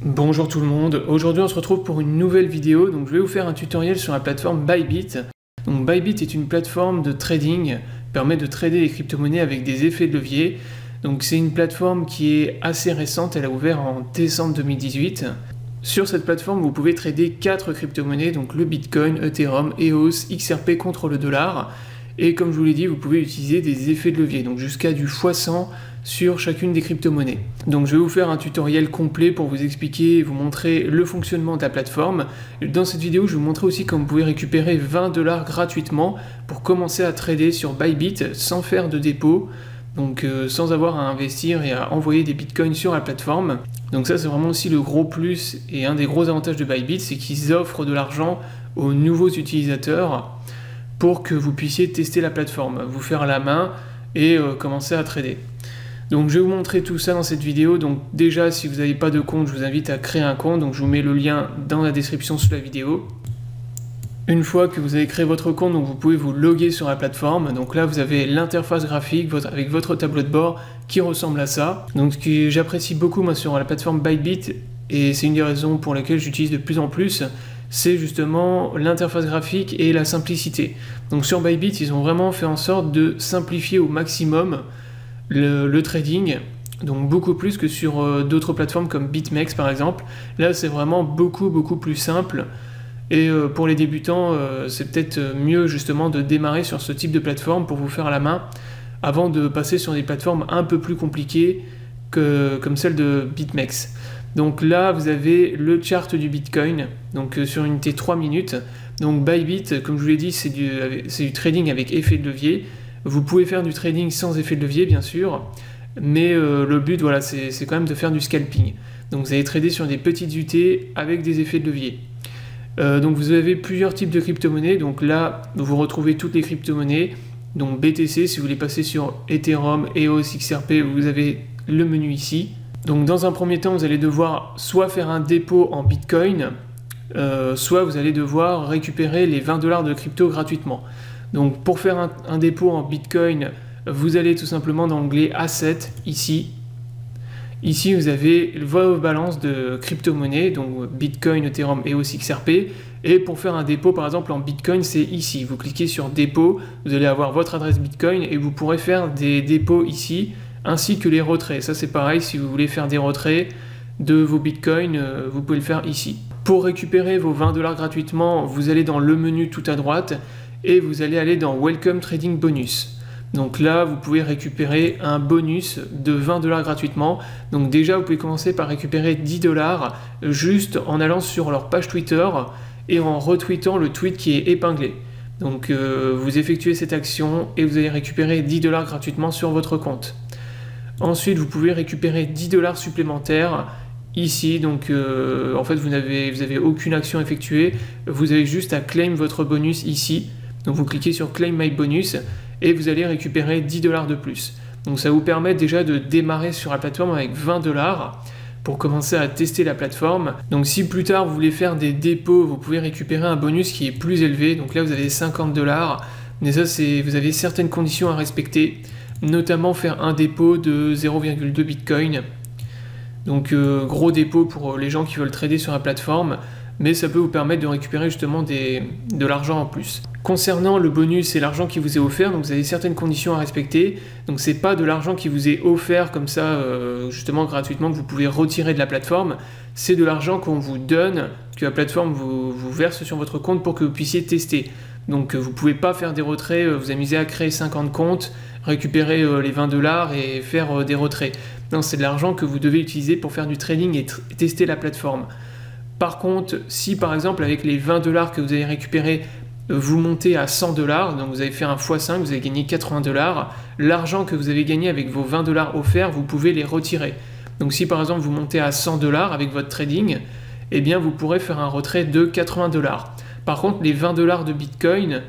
Bonjour tout le monde, aujourd'hui on se retrouve pour une nouvelle vidéo. Donc je vais vous faire un tutoriel sur la plateforme Bybit. Donc Bybit est une plateforme de trading, permet de trader les crypto-monnaies avec des effets de levier. Donc c'est une plateforme qui est assez récente, elle a ouvert en décembre 2018. Sur cette plateforme vous pouvez trader 4 crypto-monnaies, donc le Bitcoin, Ethereum, EOS, XRP contre le dollar. Et comme je vous l'ai dit, vous pouvez utiliser des effets de levier, donc jusqu'à du x100 sur chacune des crypto-monnaies. Donc je vais vous faire un tutoriel complet pour vous expliquer et vous montrer le fonctionnement de la plateforme. Dans cette vidéo, je vais vous montrer aussi comment vous pouvez récupérer 20 $ gratuitement pour commencer à trader sur Bybit sans faire de dépôt, donc sans avoir à investir et à envoyer des bitcoins sur la plateforme. Donc ça c'est vraiment aussi le gros plus et un des gros avantages de Bybit, c'est qu'ils offrent de l'argent aux nouveaux utilisateurs pour que vous puissiez tester la plateforme, vous faire la main et commencer à trader. Donc je vais vous montrer tout ça dans cette vidéo. Donc déjà, si vous n'avez pas de compte, je vous invite à créer un compte. Donc je vous mets le lien dans la description sous la vidéo. Une fois que vous avez créé votre compte, donc vous pouvez vous loguer sur la plateforme. Donc là, vous avez l'interface graphique avec votre tableau de bord qui ressemble à ça. Donc ce que j'apprécie beaucoup moi sur la plateforme Bybit, et c'est une des raisons pour lesquelles j'utilise de plus en plus, c'est justement l'interface graphique et la simplicité. Donc sur Bybit, ils ont vraiment fait en sorte de simplifier au maximum le trading, donc beaucoup plus que sur d'autres plateformes comme BitMEX par exemple. Là c'est vraiment beaucoup plus simple, et pour les débutants c'est peut-être mieux justement de démarrer sur ce type de plateforme pour vous faire la main avant de passer sur des plateformes un peu plus compliquées comme celle de BitMEX. Donc là vous avez le chart du Bitcoin, donc sur une unité 3 minutes. Donc Bybit, comme je vous l'ai dit, c'est du trading avec effet de levier. Vous pouvez faire du trading sans effet de levier bien sûr, mais le but voilà, c'est quand même de faire du scalping. Donc vous allez trader sur des petites UT avec des effets de levier. Donc vous avez plusieurs types de crypto-monnaies. Donc là vous retrouvez toutes les crypto-monnaies. Donc BTC, si vous voulez passer sur Ethereum, EOS, XRP, vous avez le menu ici. Donc dans un premier temps vous allez devoir soit faire un dépôt en Bitcoin, soit vous allez devoir récupérer les 20 $ de crypto gratuitement. Donc pour faire un dépôt en Bitcoin, vous allez tout simplement dans l'onglet Assets ici. Ici vous avez vos balances de crypto-monnaies, donc Bitcoin, Ethereum, EOS, XRP. Et pour faire un dépôt par exemple en Bitcoin, c'est ici. Vous cliquez sur dépôt, vous allez avoir votre adresse Bitcoin et vous pourrez faire des dépôts ici, ainsi que les retraits. Ça c'est pareil, si vous voulez faire des retraits de vos Bitcoins, vous pouvez le faire ici. Pour récupérer vos 20 $ gratuitement, vous allez dans le menu tout à droite et vous allez aller dans Welcome Trading Bonus. Donc là, vous pouvez récupérer un bonus de 20 $ gratuitement. Donc déjà, vous pouvez commencer par récupérer 10 $ juste en allant sur leur page Twitter et en retweetant le tweet qui est épinglé. Donc vous effectuez cette action et vous allez récupérer 10 $ gratuitement sur votre compte. Ensuite, vous pouvez récupérer 10 $ supplémentaires ici. Donc en fait, vous n'avez aucune action effectuée. Vous avez juste à claim votre bonus ici. Donc vous cliquez sur Claim My Bonus et vous allez récupérer 10 $ de plus. Donc ça vous permet déjà de démarrer sur la plateforme avec 20 $ pour commencer à tester la plateforme. Donc si plus tard vous voulez faire des dépôts, vous pouvez récupérer un bonus qui est plus élevé. Donc là vous avez 50 $, mais ça vous avez certaines conditions à respecter, notamment faire un dépôt de 0,2 Bitcoin. Donc gros dépôt pour les gens qui veulent trader sur la plateforme, mais ça peut vous permettre de récupérer justement de l'argent en plus. Concernant le bonus et l'argent qui vous est offert, donc vous avez certaines conditions à respecter. Donc c'est pas de l'argent qui vous est offert comme ça justement gratuitement que vous pouvez retirer de la plateforme. C'est de l'argent qu'on vous donne, que la plateforme vous verse sur votre compte pour que vous puissiez tester. Donc vous pouvez pas faire des retraits, vous amuser à créer 50 comptes, récupérer les 20 $ et faire des retraits. Non, c'est de l'argent que vous devez utiliser pour faire du trading et tester la plateforme. Par contre, si par exemple avec les 20 $ que vous avez récupérés, vous montez à 100 $, donc vous avez fait un x5, vous avez gagné 80 $, l'argent que vous avez gagné avec vos 20 $ offerts, vous pouvez les retirer. Donc si par exemple vous montez à 100 $ avec votre trading, eh bien vous pourrez faire un retrait de 80 $. Par contre, les 20 $ de Bitcoin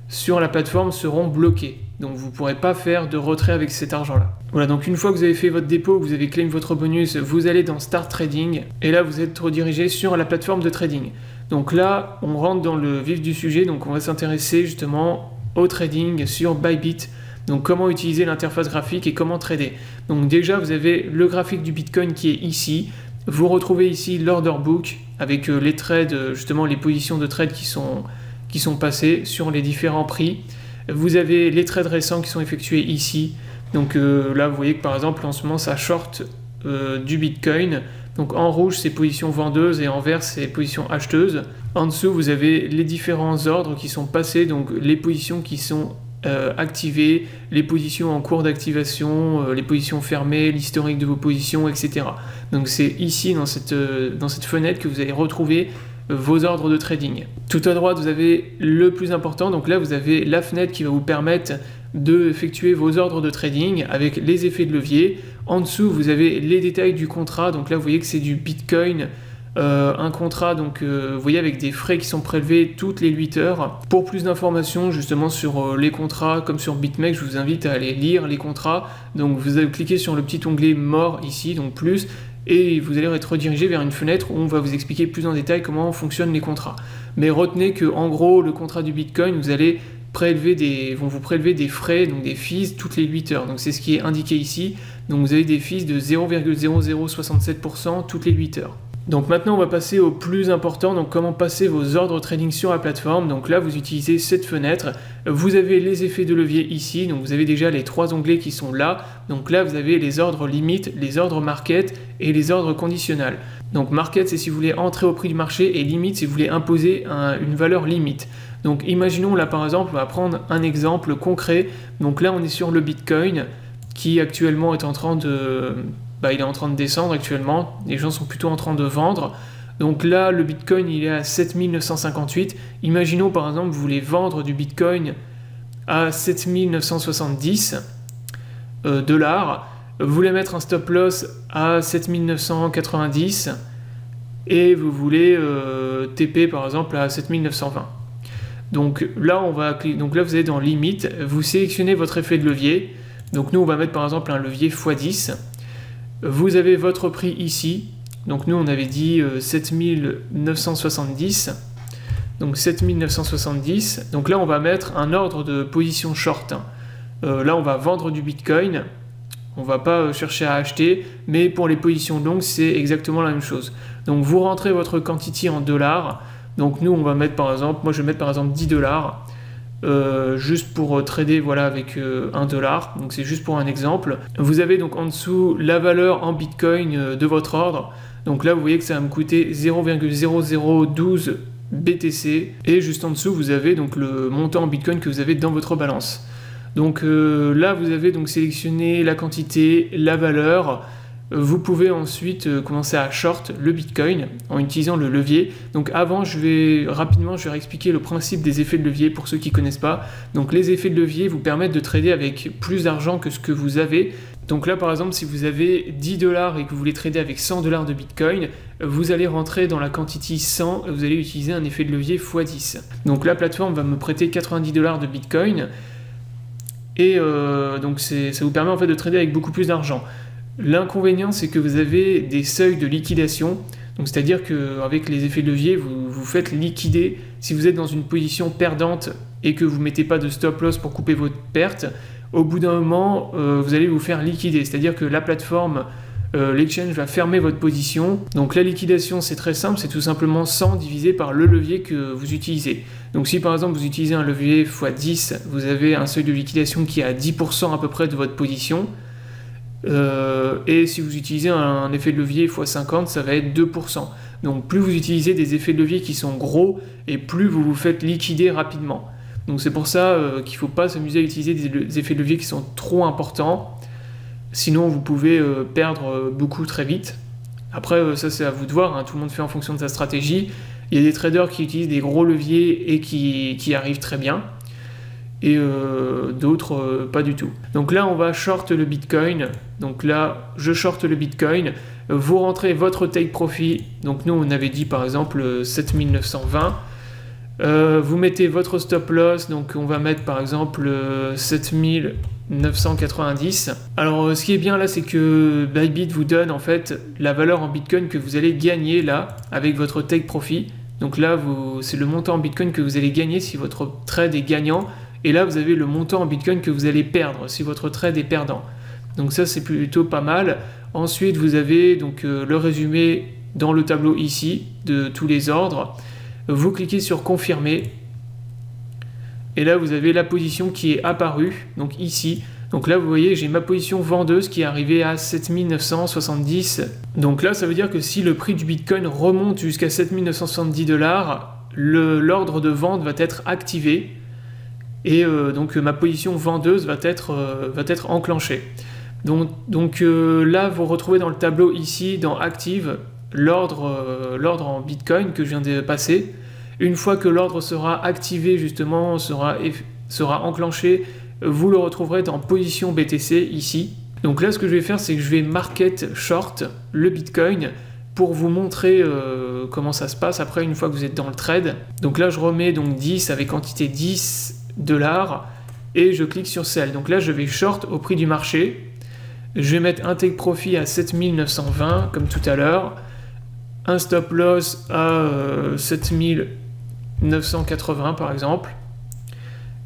sur la plateforme seront bloqués. Donc vous ne pourrez pas faire de retrait avec cet argent-là. Voilà, donc une fois que vous avez fait votre dépôt, vous avez claim votre bonus, vous allez dans Start Trading, et là vous êtes redirigé sur la plateforme de trading. Donc là, on rentre dans le vif du sujet, donc on va s'intéresser justement au trading sur Bybit. Donc comment utiliser l'interface graphique et comment trader. Donc déjà vous avez le graphique du Bitcoin qui est ici. Vous retrouvez ici l'order book avec les trades, justement les positions de trade qui sont passées sur les différents prix. Vous avez les trades récents qui sont effectués ici. Donc là, vous voyez que par exemple, en ce moment, ça short du Bitcoin. Donc en rouge, c'est position vendeuse et en vert, c'est position acheteuse. En dessous, vous avez les différents ordres qui sont passés, donc les positions qui sont activées, les positions en cours d'activation, les positions fermées, l'historique de vos positions, etc. Donc c'est ici, dans cette fenêtre, que vous allez retrouver vos ordres de trading. Tout à droite, vous avez le plus important. Donc là, vous avez la fenêtre qui va vous permettre d'effectuer vos ordres de trading avec les effets de levier. En dessous, vous avez les détails du contrat. Donc là, vous voyez que c'est du Bitcoin. Un contrat, donc vous voyez, avec des frais qui sont prélevés toutes les 8 heures. Pour plus d'informations justement sur les contrats, comme sur BitMEX, je vous invite à aller lire les contrats. Donc vous allez cliquer sur le petit onglet More ici, donc plus, et vous allez être redirigé vers une fenêtre où on va vous expliquer plus en détail comment fonctionnent les contrats. Mais retenez que en gros, le contrat du Bitcoin, vous allez vont vous prélever des frais, donc des fees toutes les 8 heures. Donc c'est ce qui est indiqué ici. Donc vous avez des fees de 0,0067% toutes les 8 heures. Donc maintenant, on va passer au plus important, donc comment passer vos ordres trading sur la plateforme. Donc là, vous utilisez cette fenêtre. Vous avez les effets de levier ici, donc vous avez déjà les 3 onglets qui sont là. Donc là, vous avez les ordres limite, les ordres market et les ordres conditionnels. Donc market, c'est si vous voulez entrer au prix du marché, et limite, si vous voulez imposer une valeur limite. Donc imaginons là, par exemple, on va prendre un exemple concret. Donc là, on est sur le Bitcoin qui actuellement est en train de... il est en train de descendre actuellement, les gens sont plutôt en train de vendre. Donc là, le Bitcoin, il est à 7958. Imaginons par exemple, vous voulez vendre du Bitcoin à 7970 dollars. Vous voulez mettre un stop loss à 7990 et vous voulez TP par exemple à 7920. Donc là, donc là, vous êtes dans limite. Vous sélectionnez votre effet de levier. Donc nous, on va mettre par exemple un levier x10. Vous avez votre prix ici, donc nous on avait dit 7970, donc 7970, donc là on va mettre un ordre de position short. Là on va vendre du Bitcoin, on va pas chercher à acheter, mais pour les positions longues c'est exactement la même chose. Donc vous rentrez votre quantity en dollars, donc nous on va mettre par exemple, moi je vais mettre par exemple 10 dollars, juste pour trader voilà, avec 1 dollar, donc c'est juste pour un exemple. Vous avez donc en dessous la valeur en Bitcoin de votre ordre, donc là vous voyez que ça va me coûter 0,0012 BTC, et juste en dessous vous avez donc le montant en Bitcoin que vous avez dans votre balance. Donc là vous avez donc sélectionné la quantité, la valeur. Vous pouvez ensuite commencer à short le Bitcoin en utilisant le levier. Donc avant, je vais réexpliquer le principe des effets de levier pour ceux qui ne connaissent pas. Donc les effets de levier vous permettent de trader avec plus d'argent que ce que vous avez. Donc là par exemple, si vous avez 10 dollars et que vous voulez trader avec 100 dollars de Bitcoin, vous allez rentrer dans la quantity 100 et vous allez utiliser un effet de levier x10. Donc la plateforme va me prêter 90 dollars de Bitcoin et donc ça vous permet en fait de trader avec beaucoup plus d'argent. L'inconvénient, c'est que vous avez des seuils de liquidation, donc c'est-à-dire qu'avec les effets de levier, vous faites liquider. Si vous êtes dans une position perdante et que vous ne mettez pas de stop loss pour couper votre perte, au bout d'un moment, vous allez vous faire liquider, c'est-à-dire que la plateforme, l'exchange va fermer votre position. Donc la liquidation, c'est très simple, c'est tout simplement 100 divisé par le levier que vous utilisez. Donc si par exemple vous utilisez un levier x10, vous avez un seuil de liquidation qui est à 10% à peu près de votre position. Et si vous utilisez un effet de levier x50, ça va être 2%. Donc plus vous utilisez des effets de levier qui sont gros, et plus vous vous faites liquider rapidement. Donc c'est pour ça qu'il ne faut pas s'amuser à utiliser des effets de levier qui sont trop importants. Sinon vous pouvez perdre beaucoup très vite. Après ça c'est à vous de voir, hein, tout le monde fait en fonction de sa stratégie. Il y a des traders qui utilisent des gros leviers et qui arrivent très bien. Et d'autres pas du tout. Donc là on va short le Bitcoin. Donc là je short le Bitcoin. Vous rentrez votre take profit. Donc nous on avait dit par exemple 7920. Vous mettez votre stop loss. Donc on va mettre par exemple 7990. Alors ce qui est bien là, c'est que Bybit vous donne en fait la valeur en Bitcoin que vous allez gagner là avec votre take profit. Donc là c'est le montant en Bitcoin que vous allez gagner si votre trade est gagnant. Et là, vous avez le montant en Bitcoin que vous allez perdre si votre trade est perdant. Donc ça, c'est plutôt pas mal. Ensuite, vous avez donc le résumé dans le tableau ici de tous les ordres. Vous cliquez sur confirmer. Et là, vous avez la position qui est apparue, donc ici. Donc là, vous voyez, j'ai ma position vendeuse qui est arrivée à 7970. Donc là, ça veut dire que si le prix du Bitcoin remonte jusqu'à 7970 $, l'ordre de vente va être activé. Et donc ma position vendeuse va être enclenchée. Donc là, vous retrouvez dans le tableau ici, dans Active, l'ordre en Bitcoin que je viens de passer. Une fois que l'ordre sera activé, justement, sera enclenché, vous le retrouverez dans position BTC ici. Donc là, ce que je vais faire, c'est que je vais market short le Bitcoin pour vous montrer comment ça se passe après, une fois que vous êtes dans le trade. Donc là, je remets donc 10 avec quantité 10 $ et je clique sur Sell. Donc là, je vais short au prix du marché. Je vais mettre un take profit à 7920 comme tout à l'heure. Un stop loss à 7980 par exemple.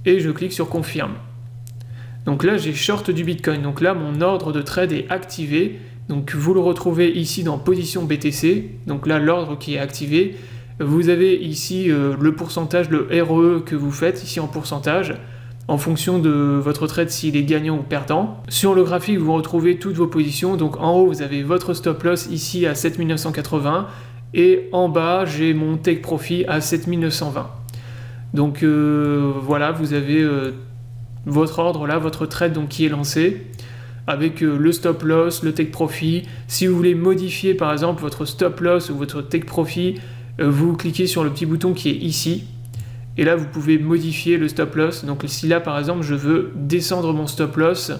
Et je clique sur confirme. Donc là, j'ai short du Bitcoin. Donc là, mon ordre de trade est activé. Donc vous le retrouvez ici dans position BTC. Donc là, l'ordre qui est activé. Vous avez ici le pourcentage, le ROE que vous faites ici en pourcentage, en fonction de votre trade s'il est gagnant ou perdant. Sur le graphique, vous retrouvez toutes vos positions. Donc en haut, vous avez votre stop loss ici à 7980 et en bas, j'ai mon take profit à 7920. Donc voilà, vous avez votre ordre là, votre trade donc qui est lancé avec le stop loss, le take profit. Si vous voulez modifier par exemple votre stop loss ou votre take profit, vous cliquez sur le petit bouton qui est ici. Et là, vous pouvez modifier le stop loss. Donc si là, par exemple, je veux descendre mon stop loss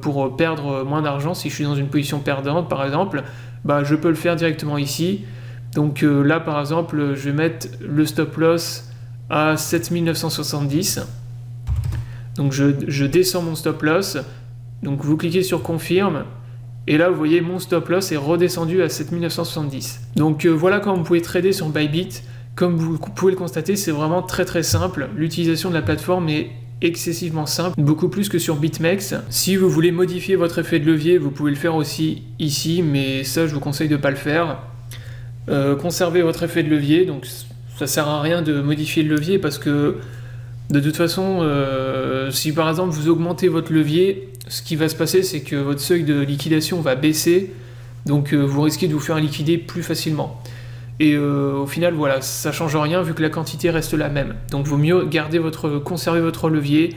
pour perdre moins d'argent, si je suis dans une position perdante, par exemple, bah, je peux le faire directement ici. Donc là, par exemple, je vais mettre le stop loss à 7970. Donc je descends mon stop loss. Donc vous cliquez sur confirme. Et là, vous voyez, mon stop loss est redescendu à 7970. Donc voilà comment vous pouvez trader sur Bybit. Comme vous pouvez le constater, c'est vraiment très très simple. L'utilisation de la plateforme est excessivement simple, beaucoup plus que sur BitMEX. Si vous voulez modifier votre effet de levier, vous pouvez le faire aussi ici, mais ça, je vous conseille de ne pas le faire. Conservez votre effet de levier, donc ça sert à rien de modifier le levier parce que de toute façon, si par exemple vous augmentez votre levier, ce qui va se passer, c'est que votre seuil de liquidation va baisser, donc vous risquez de vous faire liquider plus facilement. Et au final, voilà, ça change rien vu que la quantité reste la même. Donc vaut mieux conserver votre levier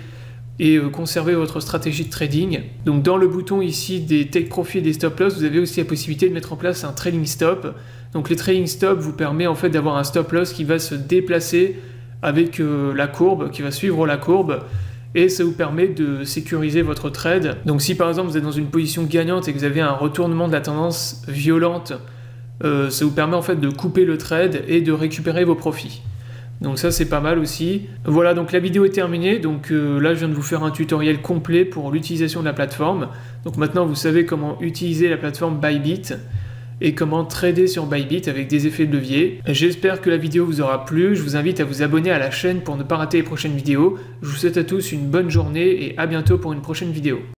et conserver votre stratégie de trading. Donc dans le bouton ici des take profit et des stop loss, vous avez aussi la possibilité de mettre en place un trading stop. Donc les trading stop vous permet en fait d'avoir un stop loss qui va se déplacer avec la courbe, qui va suivre la courbe. Et ça vous permet de sécuriser votre trade. Donc si par exemple vous êtes dans une position gagnante et que vous avez un retournement de la tendance violente, ça vous permet en fait de couper le trade et de récupérer vos profits. Donc ça c'est pas mal aussi. Voilà, donc la vidéo est terminée. Donc là je viens de vous faire un tutoriel complet pour l'utilisation de la plateforme. Donc maintenant vous savez comment utiliser la plateforme Bybit et comment trader sur Bybit avec des effets de levier. J'espère que la vidéo vous aura plu. Je vous invite à vous abonner à la chaîne pour ne pas rater les prochaines vidéos. Je vous souhaite à tous une bonne journée et à bientôt pour une prochaine vidéo.